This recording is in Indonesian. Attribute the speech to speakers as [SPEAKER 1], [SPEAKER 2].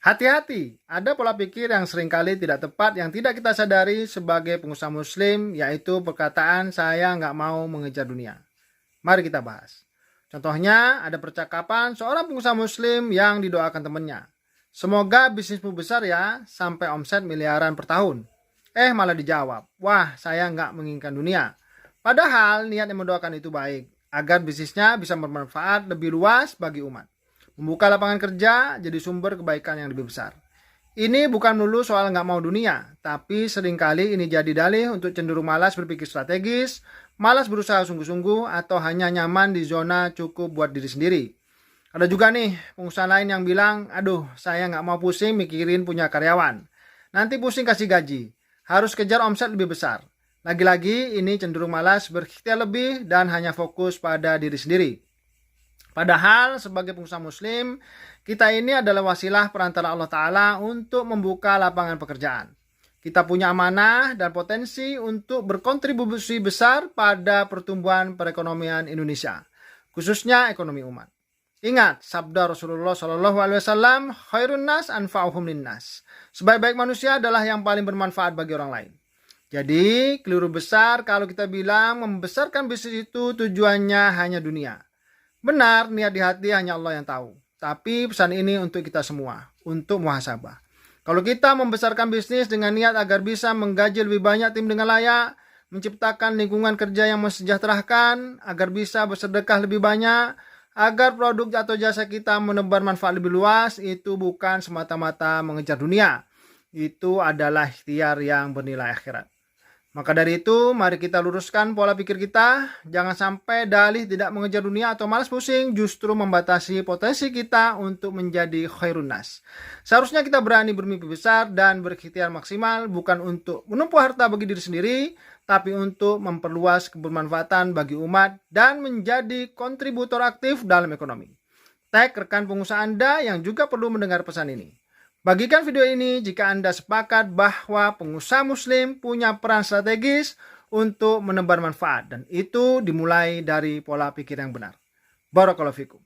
[SPEAKER 1] Hati-hati, ada pola pikir yang seringkali tidak tepat yang tidak kita sadari sebagai pengusaha muslim, yaitu perkataan saya nggak mau mengejar dunia. Mari kita bahas. Contohnya, ada percakapan seorang pengusaha muslim yang didoakan temannya. Semoga bisnismu besar ya, sampai omset miliaran per tahun. Malah dijawab, wah saya nggak menginginkan dunia. Padahal niat yang mendoakan itu baik, agar bisnisnya bisa bermanfaat lebih luas bagi umat. Membuka lapangan kerja jadi sumber kebaikan yang lebih besar. Ini bukan melulu soal nggak mau dunia, tapi seringkali ini jadi dalih untuk cenderung malas berpikir strategis, malas berusaha sungguh-sungguh, atau hanya nyaman di zona cukup buat diri sendiri. Ada juga nih pengusaha lain yang bilang, aduh saya nggak mau pusing mikirin punya karyawan. Nanti pusing kasih gaji, harus kejar omset lebih besar. Lagi-lagi ini cenderung malas berikhtiar lebih dan hanya fokus pada diri sendiri. Padahal sebagai pengusaha muslim, kita ini adalah wasilah perantara Allah Ta'ala untuk membuka lapangan pekerjaan. Kita punya amanah dan potensi untuk berkontribusi besar pada pertumbuhan perekonomian Indonesia, khususnya ekonomi umat. Ingat sabda Rasulullah SAW, khairun nas anfa'uhum linnas. Sebaik-baik manusia adalah yang paling bermanfaat bagi orang lain. Jadi, keliru besar kalau kita bilang membesarkan bisnis itu tujuannya hanya dunia. Benar, niat di hati hanya Allah yang tahu. Tapi pesan ini untuk kita semua, untuk muhasabah. Kalau kita membesarkan bisnis dengan niat agar bisa menggaji lebih banyak tim dengan layak, menciptakan lingkungan kerja yang mensejahterakan, agar bisa bersedekah lebih banyak, agar produk atau jasa kita menebar manfaat lebih luas, itu bukan semata-mata mengejar dunia. Itu adalah ikhtiar yang bernilai akhirat. Maka dari itu, mari kita luruskan pola pikir kita. Jangan sampai dalih tidak mengejar dunia atau malas pusing justru membatasi potensi kita untuk menjadi khairun nas. Seharusnya kita berani bermimpi besar dan berikhtiar maksimal, bukan untuk menumpuk harta bagi diri sendiri, tapi untuk memperluas kebermanfaatan bagi umat dan menjadi kontributor aktif dalam ekonomi. Tag rekan pengusaha Anda yang juga perlu mendengar pesan ini. Bagikan video ini jika Anda sepakat bahwa pengusaha muslim punya peran strategis untuk menebar manfaat, dan itu dimulai dari pola pikir yang benar. Barakallahu fikum.